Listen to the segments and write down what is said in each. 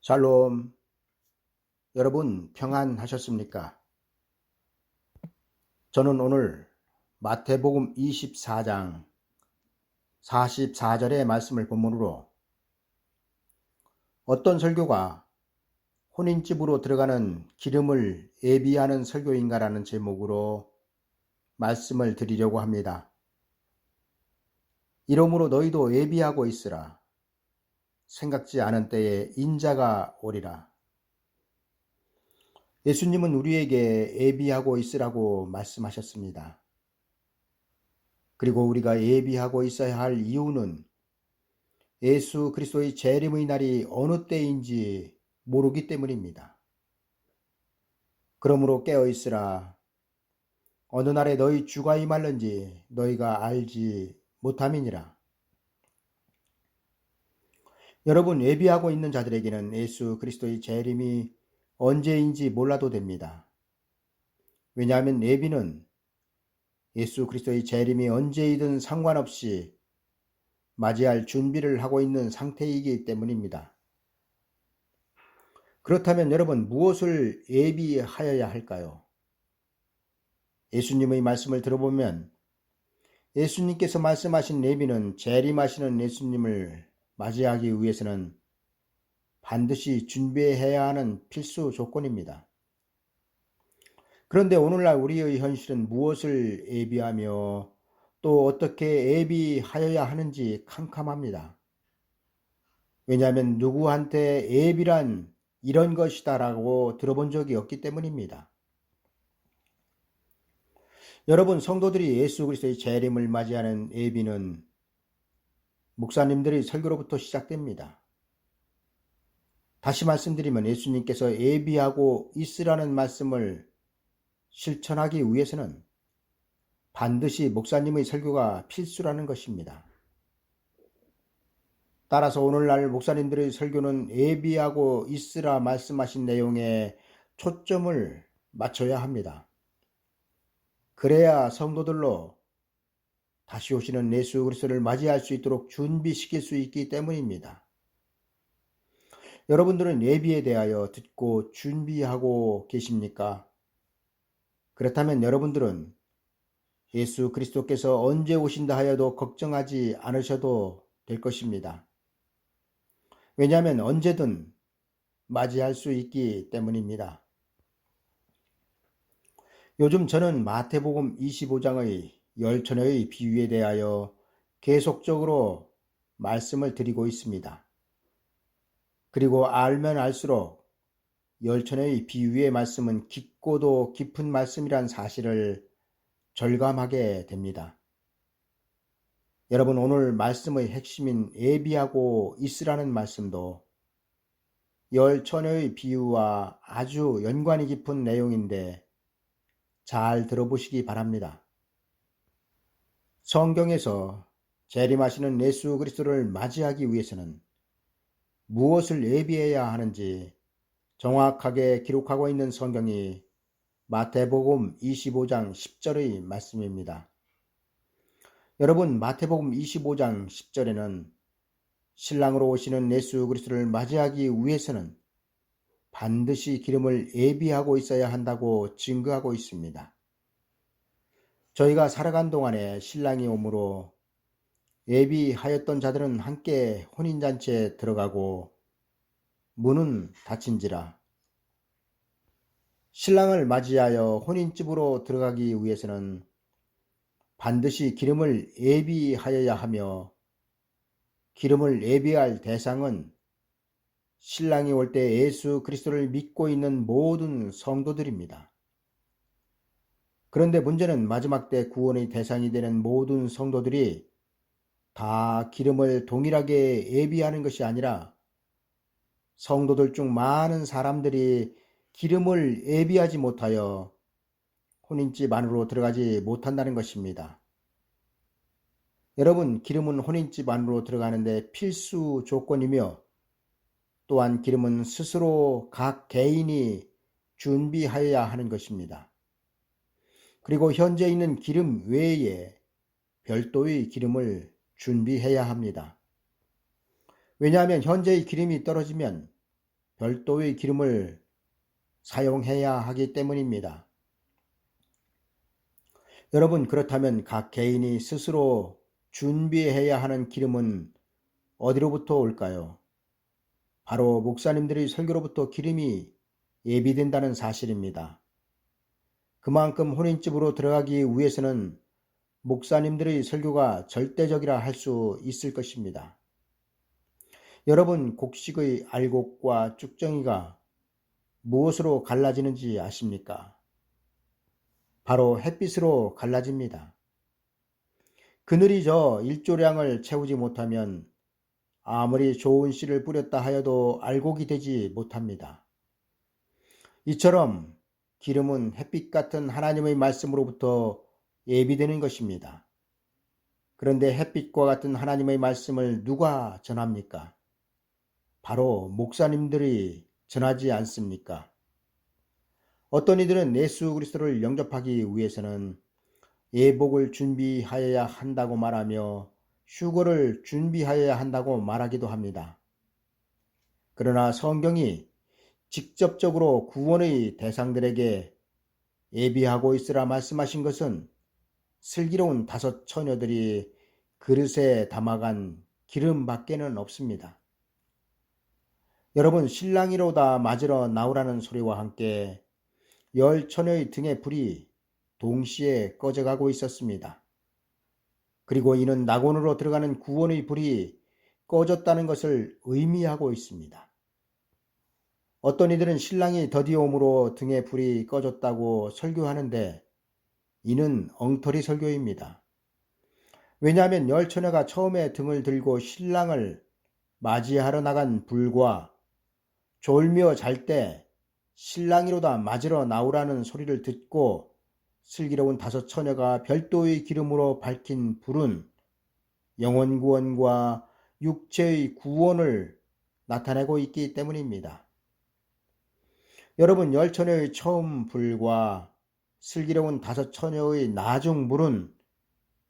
샬롬. 여러분 평안하셨습니까? 저는 오늘 마태복음 24장 44절의 말씀을 본문으로 어떤 설교가 혼인집으로 들어가는 기름을 예비하는 설교인가라는 제목으로 말씀을 드리려고 합니다. 이러므로 너희도 예비하고 있으라. 생각지 않은 때에 인자가 오리라. 예수님은 우리에게 예비하고 있으라고 말씀하셨습니다. 그리고 우리가 예비하고 있어야 할 이유는 예수 그리스도의 재림의 날이 어느 때인지 모르기 때문입니다. 그러므로 깨어 있으라. 어느 날에 너희 주가 임할는지 너희가 알지 못함이니라. 여러분, 예비하고 있는 자들에게는 예수 그리스도의 재림이 언제인지 몰라도 됩니다. 왜냐하면 예비는 예수 그리스도의 재림이 언제이든 상관없이 맞이할 준비를 하고 있는 상태이기 때문입니다. 그렇다면 여러분, 무엇을 예비하여야 할까요? 예수님의 말씀을 들어보면 예수님께서 말씀하신 예비는 재림하시는 예수님을 맞이하기 위해서는 반드시 준비해야 하는 필수 조건입니다. 그런데 오늘날 우리의 현실은 무엇을 예비하며 또 어떻게 예비하여야 하는지 캄캄합니다. 왜냐하면 누구한테 예비란 이런 것이다라고 들어본 적이 없기 때문입니다. 여러분, 성도들이 예수 그리스도의 재림을 맞이하는 예비는 목사님들의 설교로부터 시작됩니다. 다시 말씀드리면 예수님께서 예비하고 있으라는 말씀을 실천하기 위해서는 반드시 목사님의 설교가 필수라는 것입니다. 따라서 오늘날 목사님들의 설교는 예비하고 있으라 말씀하신 내용에 초점을 맞춰야 합니다. 그래야 성도들로 다시 오시는 예수 그리스도를 맞이할 수 있도록 준비시킬 수 있기 때문입니다. 여러분들은 예비에 대하여 듣고 준비하고 계십니까? 그렇다면 여러분들은 예수 그리스도께서 언제 오신다 하여도 걱정하지 않으셔도 될 것입니다. 왜냐하면 언제든 맞이할 수 있기 때문입니다. 요즘 저는 마태복음 25장의 열처녀의 비유에 대하여 계속적으로 말씀을 드리고 있습니다. 그리고 알면 알수록 열처녀의 비유의 말씀은 깊고도 깊은 말씀이란 사실을 절감하게 됩니다. 여러분, 오늘 말씀의 핵심인 예비하고 있으라는 말씀도 열처녀의 비유와 아주 연관이 깊은 내용인데 잘 들어보시기 바랍니다. 성경에서 재림하시는 예수 그리스도를 맞이하기 위해서는 무엇을 예비해야 하는지 정확하게 기록하고 있는 성경이 마태복음 25장 10절의 말씀입니다. 여러분, 마태복음 25장 10절에는 신랑으로 오시는 예수 그리스도를 맞이하기 위해서는 반드시 기름을 예비하고 있어야 한다고 증거하고 있습니다. 저희가 살아간 동안에 신랑이 오므로 예비하였던 자들은 함께 혼인잔치에 들어가고 문은 닫힌지라. 신랑을 맞이하여 혼인집으로 들어가기 위해서는 반드시 기름을 예비하여야 하며 기름을 예비할 대상은 신랑이 올 때 예수 그리스도를 믿고 있는 모든 성도들입니다. 그런데 문제는 마지막 때 구원의 대상이 되는 모든 성도들이 다 기름을 동일하게 예비하는 것이 아니라 성도들 중 많은 사람들이 기름을 예비하지 못하여 혼인집 안으로 들어가지 못한다는 것입니다. 여러분, 기름은 혼인집 안으로 들어가는데 필수 조건이며 또한 기름은 스스로 각 개인이 준비하여야 하는 것입니다. 그리고 현재 있는 기름 외에 별도의 기름을 준비해야 합니다. 왜냐하면 현재의 기름이 떨어지면 별도의 기름을 사용해야 하기 때문입니다. 여러분, 그렇다면 각 개인이 스스로 준비해야 하는 기름은 어디로부터 올까요? 바로 목사님들의 설교로부터 기름이 예비된다는 사실입니다. 그만큼 혼인집으로 들어가기 위해서는 목사님들의 설교가 절대적이라 할 수 있을 것입니다. 여러분, 곡식의 알곡과 쭉정이가 무엇으로 갈라지는지 아십니까? 바로 햇빛으로 갈라집니다. 그늘이 저 일조량을 채우지 못하면 아무리 좋은 씨를 뿌렸다 하여도 알곡이 되지 못합니다. 이처럼 기름은 햇빛 같은 하나님의 말씀으로부터 예비되는 것입니다. 그런데 햇빛과 같은 하나님의 말씀을 누가 전합니까? 바로 목사님들이 전하지 않습니까? 어떤 이들은 예수 그리스도를 영접하기 위해서는 예복을 준비하여야 한다고 말하며 휴거를 준비하여야 한다고 말하기도 합니다. 그러나 성경이 직접적으로 구원의 대상들에게 예비하고 있으라 말씀하신 것은 슬기로운 5 처녀들이 그릇에 담아간 기름밖에는 없습니다. 여러분, 신랑이로다 맞으러 나오라는 소리와 함께 10 처녀의 등의 불이 동시에 꺼져가고 있었습니다. 그리고 이는 낙원으로 들어가는 구원의 불이 꺼졌다는 것을 의미하고 있습니다. 어떤 이들은 신랑이 더디옴으로 등의 불이 꺼졌다고 설교하는데 이는 엉터리 설교입니다. 왜냐하면 10 처녀가 처음에 등을 들고 신랑을 맞이하러 나간 불과 졸며 잘 때 신랑이로다 맞으러 나오라는 소리를 듣고 슬기로운 5 처녀가 별도의 기름으로 밝힌 불은 영혼 구원과 육체의 구원을 나타내고 있기 때문입니다. 여러분, 10 처녀의 처음 불과 슬기로운 5 처녀의 나중 불은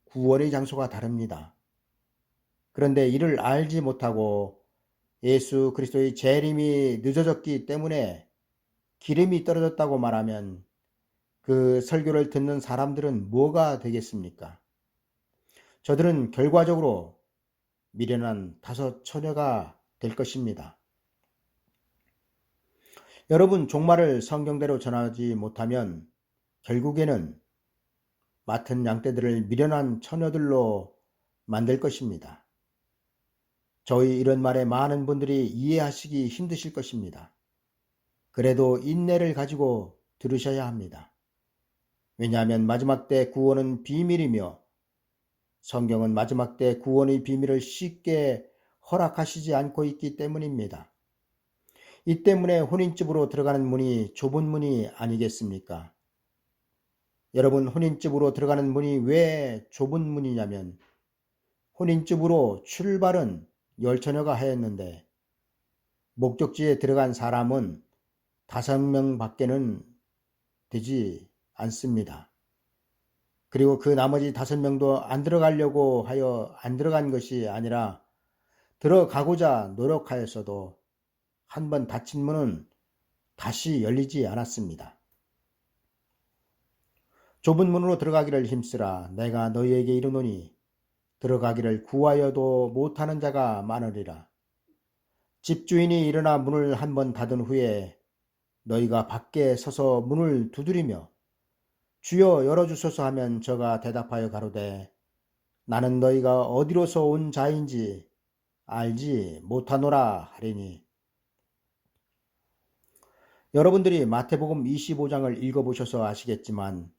구원의 장소가 다릅니다. 그런데 이를 알지 못하고 예수 그리스도의 재림이 늦어졌기 때문에 기름이 떨어졌다고 말하면 그 설교를 듣는 사람들은 뭐가 되겠습니까? 저들은 결과적으로 미련한 5 처녀가 될 것입니다. 여러분, 종말을 성경대로 전하지 못하면 결국에는 맡은 양떼들을 미련한 처녀들로 만들 것입니다. 저희 이런 말에 많은 분들이 이해하시기 힘드실 것입니다. 그래도 인내를 가지고 들으셔야 합니다. 왜냐하면 마지막 때 구원은 비밀이며 성경은 마지막 때 구원의 비밀을 쉽게 허락하시지 않고 있기 때문입니다. 이 때문에 혼인집으로 들어가는 문이 좁은 문이 아니겠습니까? 여러분, 혼인집으로 들어가는 문이 왜 좁은 문이냐면 혼인집으로 출발은 10 처녀가 하였는데 목적지에 들어간 사람은 5명 밖에는 되지 않습니다. 그리고 그 나머지 5명도 안 들어가려고 하여 안 들어간 것이 아니라 들어가고자 노력하였어도 한 번 닫힌 문은 다시 열리지 않았습니다. 좁은 문으로 들어가기를 힘쓰라. 내가 너희에게 이르노니 들어가기를 구하여도 못하는 자가 많으리라. 집주인이 일어나 문을 한 번 닫은 후에 너희가 밖에 서서 문을 두드리며 주여 열어주소서 하면 저가 대답하여 가로되 나는 너희가 어디로서 온 자인지 알지 못하노라 하리니. 여러분들이 마태복음 25장을 읽어보셔서 아시겠지만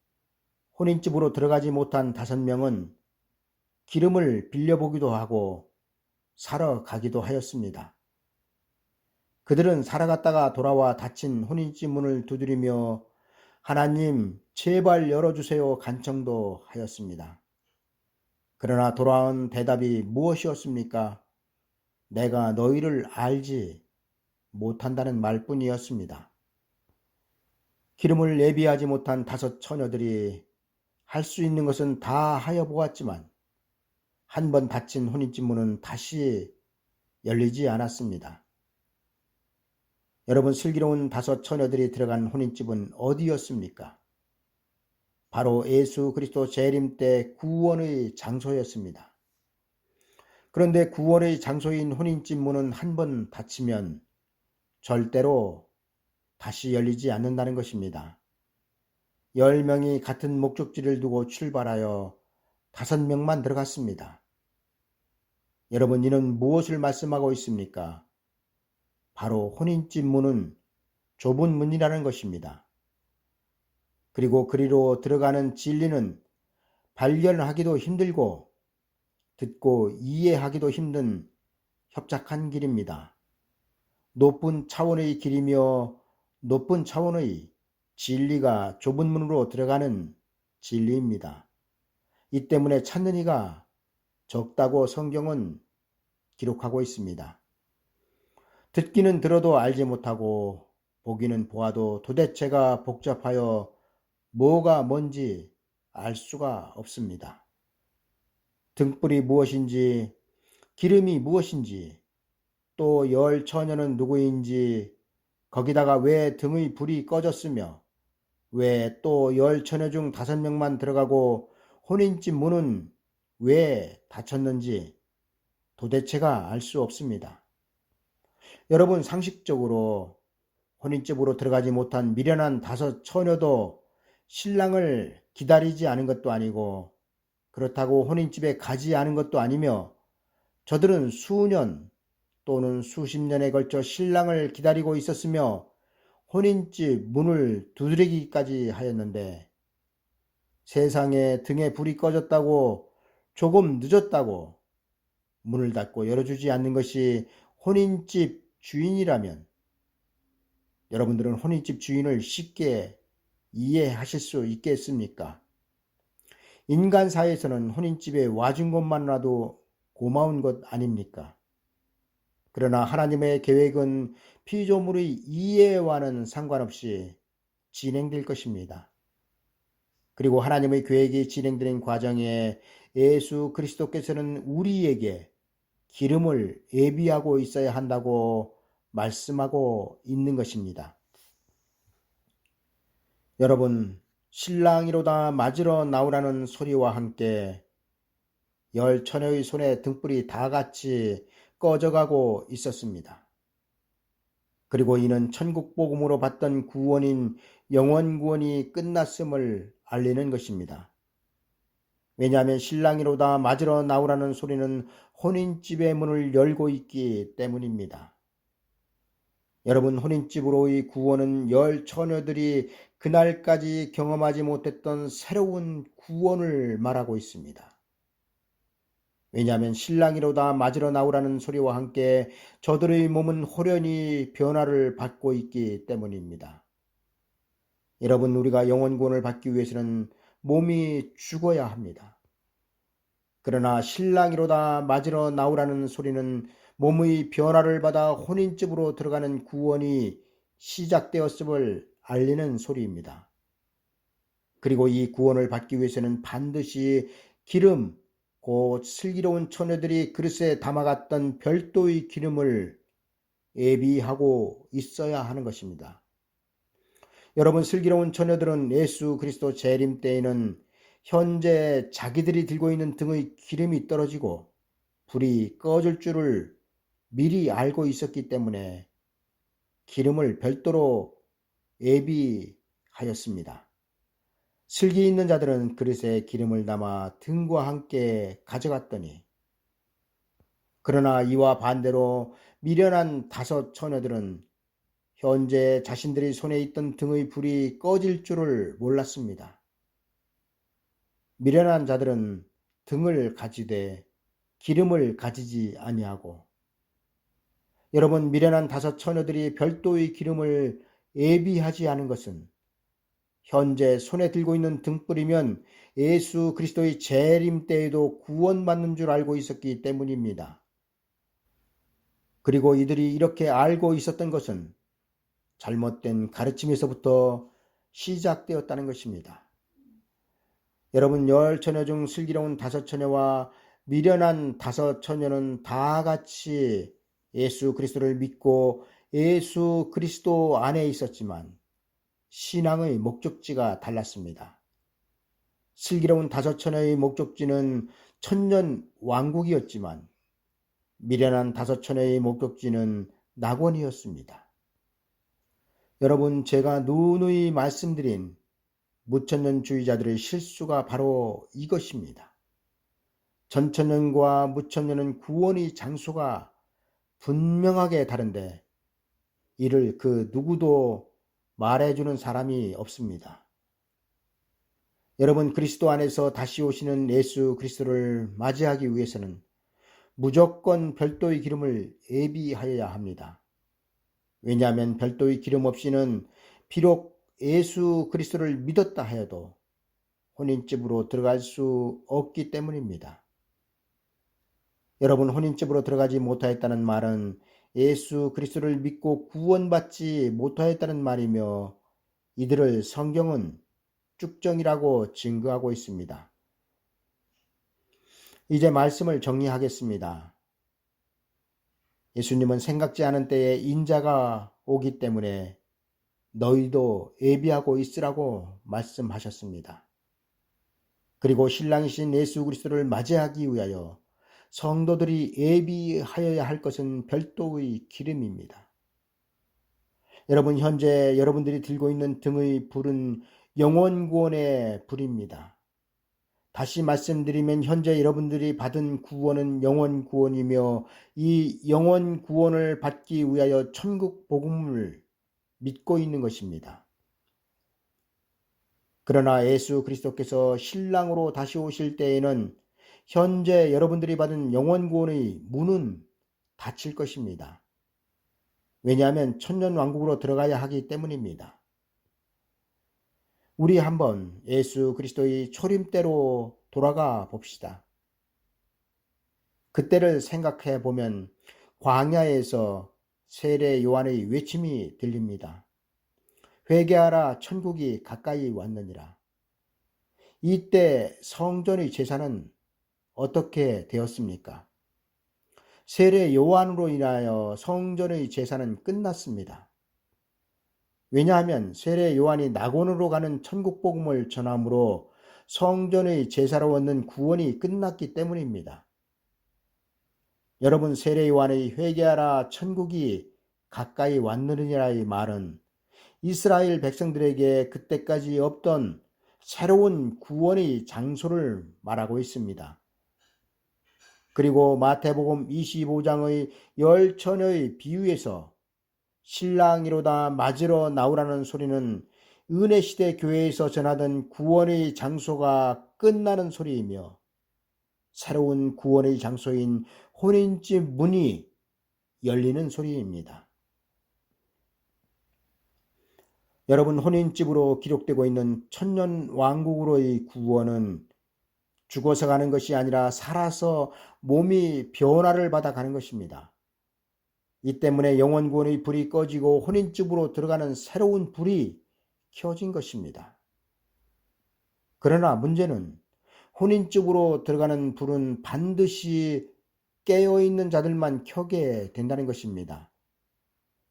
혼인집으로 들어가지 못한 5명은 기름을 빌려보기도 하고 사러 가기도 하였습니다. 그들은 살아갔다가 돌아와 닫힌 혼인집 문을 두드리며 하나님 제발 열어주세요 간청도 하였습니다. 그러나 돌아온 대답이 무엇이었습니까? 내가 너희를 알지 못한다는 말뿐이었습니다. 기름을 예비하지 못한 5 처녀들이 할 수 있는 것은 다 하여 보았지만 한 번 닫힌 혼인집 문은 다시 열리지 않았습니다. 여러분, 슬기로운 5처녀들이 들어간 혼인집은 어디였습니까? 바로 예수 그리스도 재림 때 구원의 장소였습니다. 그런데 구원의 장소인 혼인집 문은 한 번 닫히면 절대로 다시 열리지 않는다는 것입니다. 10명이 같은 목적지를 두고 출발하여 5명만 들어갔습니다. 여러분, 이는 무엇을 말씀하고 있습니까? 바로 혼인집 문은 좁은 문이라는 것입니다. 그리고 그리로 들어가는 진리는 발견하기도 힘들고 듣고 이해하기도 힘든 협착한 길입니다. 높은 차원의 길이며 높은 차원의 진리가 좁은 문으로 들어가는 진리입니다. 이 때문에 찾는 이가 적다고 성경은 기록하고 있습니다. 듣기는 들어도 알지 못하고 보기는 보아도 도대체가 복잡하여 뭐가 뭔지 알 수가 없습니다. 등불이 무엇인지, 기름이 무엇인지, 또 열 처녀는 누구인지, 거기다가 왜 등의 불이 꺼졌으며 왜 또 열 처녀 중 5명만 들어가고 혼인집 문은 왜 닫혔는지 도대체가 알 수 없습니다. 여러분, 상식적으로 혼인집으로 들어가지 못한 미련한 5처녀도 신랑을 기다리지 않은 것도 아니고 그렇다고 혼인집에 가지 않은 것도 아니며 저들은 수년 또는 수십 년에 걸쳐 신랑을 기다리고 있었으며 혼인집 문을 두드리기까지 하였는데 세상에 등에 불이 꺼졌다고 조금 늦었다고 문을 닫고 열어주지 않는 것이 혼인집 주인이라면 여러분들은 혼인집 주인을 쉽게 이해하실 수 있겠습니까? 인간사에서는 혼인집에 와준 것만으로도 고마운 것 아닙니까? 그러나 하나님의 계획은 피조물의 이해와는 상관없이 진행될 것입니다. 그리고 하나님의 계획이 진행되는 과정에 예수 그리스도께서는 우리에게 기름을 예비하고 있어야 한다고 말씀하고 있는 것입니다. 여러분, 신랑이로다 맞으러 나오라는 소리와 함께 10처녀의 손에 등불이 다 같이 꺼져가고 있었습니다. 그리고 이는 천국 복음으로 받던 구원인 영원 구원이 끝났음을 알리는 것입니다. 왜냐하면 신랑이로다 맞으러 나오라는 소리는 혼인집의 문을 열고 있기 때문입니다. 여러분, 혼인집으로의 구원은 10처녀들이 그날까지 경험하지 못했던 새로운 구원을 말하고 있습니다. 왜냐하면 신랑이로다 맞으러 나오라는 소리와 함께 저들의 몸은 호련히 변화를 받고 있기 때문입니다. 여러분, 우리가 영원구원을 받기 위해서는 몸이 죽어야 합니다. 그러나 신랑이로다 맞으러 나오라는 소리는 몸의 변화를 받아 혼인집으로 들어가는 구원이 시작되었음을 알리는 소리입니다. 그리고 이 구원을 받기 위해서는 반드시 기름, 곧 슬기로운 처녀들이 그릇에 담아갔던 별도의 기름을 예비하고 있어야 하는 것입니다. 여러분, 슬기로운 처녀들은 예수 그리스도 재림 때에는 현재 자기들이 들고 있는 등의 기름이 떨어지고 불이 꺼질 줄을 미리 알고 있었기 때문에 기름을 별도로 예비하였습니다. 슬기 있는 자들은 그릇에 기름을 담아 등과 함께 가져갔더니 그러나 이와 반대로 미련한 5처녀들은 현재 자신들이 손에 있던 등의 불이 꺼질 줄을 몰랐습니다. 미련한 자들은 등을 가지되 기름을 가지지 아니하고 여러분, 미련한 5처녀들이 별도의 기름을 예비하지 않은 것은 현재 손에 들고 있는 등불이면 예수 그리스도의 재림 때에도 구원받는 줄 알고 있었기 때문입니다. 그리고 이들이 이렇게 알고 있었던 것은 잘못된 가르침에서부터 시작되었다는 것입니다. 여러분, 10처녀 중 슬기로운 5처녀와 미련한 5처녀는 다 같이 예수 그리스도를 믿고 예수 그리스도 안에 있었지만 신앙의 목적지가 달랐습니다. 슬기로운 다섯처녀의 목적지는 천년 왕국이었지만 미련한 다섯처녀의 목적지는 낙원이었습니다. 여러분, 제가 누누이 말씀드린 무천년주의자들의 실수가 바로 이것입니다. 전천년과 무천년은 구원의 장소가 분명하게 다른데 이를 그 누구도 말해주는 사람이 없습니다. 여러분, 그리스도 안에서 다시 오시는 예수 그리스도를 맞이하기 위해서는 무조건 별도의 기름을 예비하여야 합니다. 왜냐하면 별도의 기름 없이는 비록 예수 그리스도를 믿었다 하여도 혼인집으로 들어갈 수 없기 때문입니다. 여러분, 혼인집으로 들어가지 못하였다는 말은 예수 그리스도를 믿고 구원받지 못하였다는 말이며 이들을 성경은 쭉정이라고 증거하고 있습니다. 이제 말씀을 정리하겠습니다. 예수님은 생각지 않은 때에 인자가 오기 때문에 너희도 예비하고 있으라고 말씀하셨습니다. 그리고 신랑이신 예수 그리스도를 맞이하기 위하여 성도들이 예비하여야 할 것은 별도의 기름입니다. 여러분, 현재 여러분들이 들고 있는 등의 불은 영원구원의 불입니다. 다시 말씀드리면 현재 여러분들이 받은 구원은 영원구원이며 이 영원구원을 받기 위하여 천국 복음을 믿고 있는 것입니다. 그러나 예수 그리스도께서 신랑으로 다시 오실 때에는 현재 여러분들이 받은 영원구원의 문은 닫힐 것입니다. 왜냐하면 천년왕국으로 들어가야 하기 때문입니다. 우리 한번 예수 그리스도의 초림때로 돌아가 봅시다. 그때를 생각해 보면 광야에서 세례 요한의 외침이 들립니다. 회개하라, 천국이 가까이 왔느니라. 이때 성전의 제사는 어떻게 되었습니까? 세례 요한으로 인하여 성전의 제사는 끝났습니다. 왜냐하면 세례 요한이 낙원으로 가는 천국 복음을 전함으로 성전의 제사로 얻는 구원이 끝났기 때문입니다. 여러분, 세례 요한의 회개하라, 천국이 가까이 왔느니라의 말은 이스라엘 백성들에게 그때까지 없던 새로운 구원의 장소를 말하고 있습니다. 그리고 마태복음 25장의 열 처녀의 비유에서 신랑이로다 맞으러 나오라는 소리는 은혜시대 교회에서 전하던 구원의 장소가 끝나는 소리이며 새로운 구원의 장소인 혼인집 문이 열리는 소리입니다. 여러분, 혼인집으로 기록되고 있는 천년왕국으로의 구원은 죽어서 가는 것이 아니라 살아서 몸이 변화를 받아 가는 것입니다. 이 때문에 영원구원의 불이 꺼지고 혼인집으로 들어가는 새로운 불이 켜진 것입니다. 그러나 문제는 혼인집으로 들어가는 불은 반드시 깨어있는 자들만 켜게 된다는 것입니다.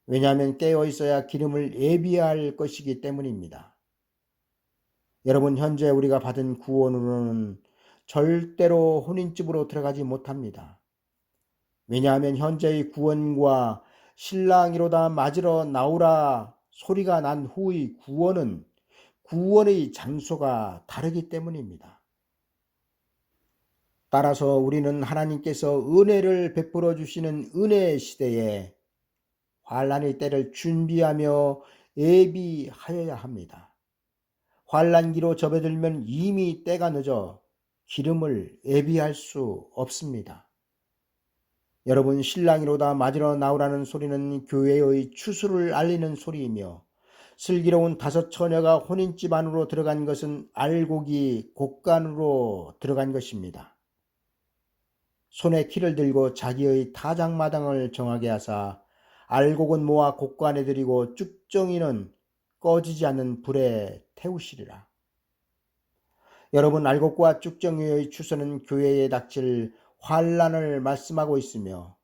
왜냐하면 깨어있어야 기름을 예비할 것이기 때문입니다. 여러분, 현재 우리가 받은 구원으로는 절대로 혼인집으로 들어가지 못합니다. 왜냐하면 현재의 구원과 신랑이로다 맞으러 나오라 소리가 난 후의 구원은 구원의 장소가 다르기 때문입니다. 따라서 우리는 하나님께서 은혜를 베풀어 주시는 은혜의 시대에 환난의 때를 준비하며 예비하여야 합니다. 환난기로 접어들면 이미 때가 늦어 기름을 예비할 수 없습니다. 여러분, 신랑이로다 맞으러 나오라는 소리는 교회의 추수를 알리는 소리이며 슬기로운 다섯 처녀가 혼인집 안으로 들어간 것은 알곡이 곡간으로 들어간 것입니다. 손에 키를 들고 자기의 타작마당을 정하게 하사 알곡은 모아 곡간에 들이고 쭉정이는 꺼지지 않는 불에 태우시리라. 여러분, 알곡과 쭉정이의 추수는 교회에 닥칠 환난을 말씀하고 있으며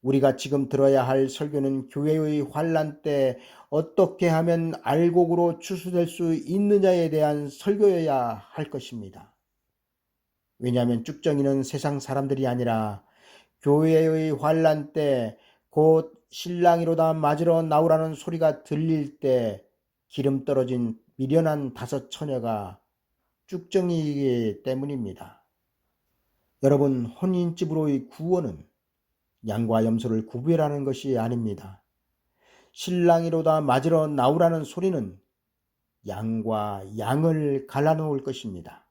우리가 지금 들어야 할 설교는 교회의 환난 때 어떻게 하면 알곡으로 추수될 수 있느냐에 대한 설교여야 할 것입니다. 왜냐하면 쭉정이는 세상 사람들이 아니라 교회의 환난 때 곧 신랑이로다 맞으러 나오라는 소리가 들릴 때 기름 떨어진 미련한 5 처녀가 쭉정이이기 때문입니다. 여러분, 혼인집으로의 구원은 양과 염소를 구별하는 것이 아닙니다. 신랑이로다 맞으러 나오라는 소리는 양과 양을 갈라놓을 것입니다.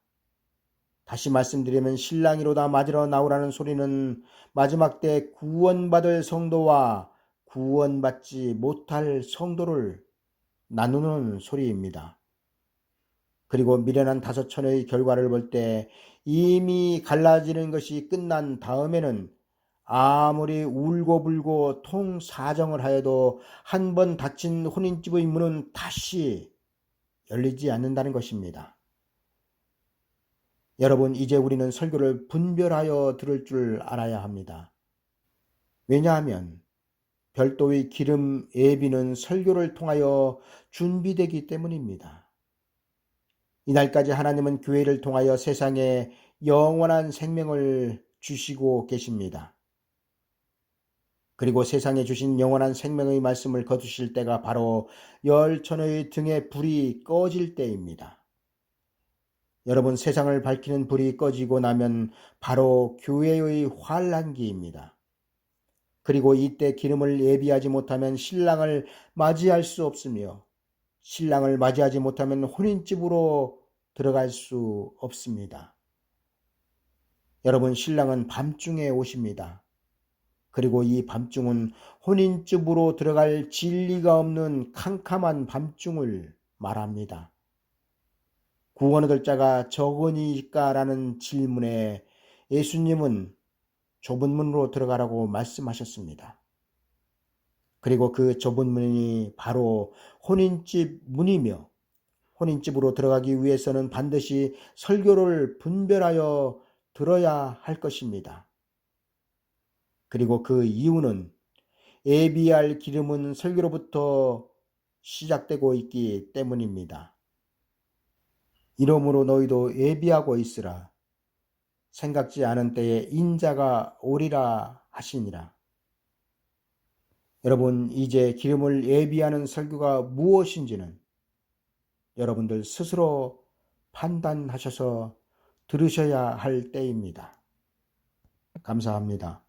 다시 말씀드리면 신랑이로다 맞으러 나오라는 소리는 마지막 때 구원받을 성도와 구원받지 못할 성도를 나누는 소리입니다. 그리고 미련한 5 처녀의 결과를 볼 때 이미 갈라지는 것이 끝난 다음에는 아무리 울고불고 통사정을 하여도 한 번 닫힌 혼인집의 문은 다시 열리지 않는다는 것입니다. 여러분, 이제 우리는 설교를 분별하여 들을 줄 알아야 합니다. 왜냐하면 별도의 기름 예비는 설교를 통하여 준비되기 때문입니다. 이날까지 하나님은 교회를 통하여 세상에 영원한 생명을 주시고 계십니다. 그리고 세상에 주신 영원한 생명의 말씀을 거두실 때가 바로 열처녀의 등에 불이 꺼질 때입니다. 여러분, 세상을 밝히는 불이 꺼지고 나면 바로 교회의 환난기입니다. 그리고 이때 기름을 예비하지 못하면 신랑을 맞이할 수 없으며 신랑을 맞이하지 못하면 혼인집으로 들어갈 수 없습니다. 여러분, 신랑은 밤중에 오십니다. 그리고 이 밤중은 혼인집으로 들어갈 진리가 없는 캄캄한 밤중을 말합니다. 구원 얻을 자가 적으니까라는 질문에 예수님은 좁은 문으로 들어가라고 말씀하셨습니다. 그리고 그 좁은 문이 바로 혼인집 문이며 혼인집으로 들어가기 위해서는 반드시 설교를 분별하여 들어야 할 것입니다. 그리고 그 이유는 예비할 기름은 설교로부터 시작되고 있기 때문입니다. 이러므로 너희도 예비하고 있으라. 생각지 않은 때에 인자가 오리라 하시니라. 여러분, 이제 기름을 예비하는 설교가 무엇인지는 여러분들 스스로 판단하셔서 들으셔야 할 때입니다. 감사합니다.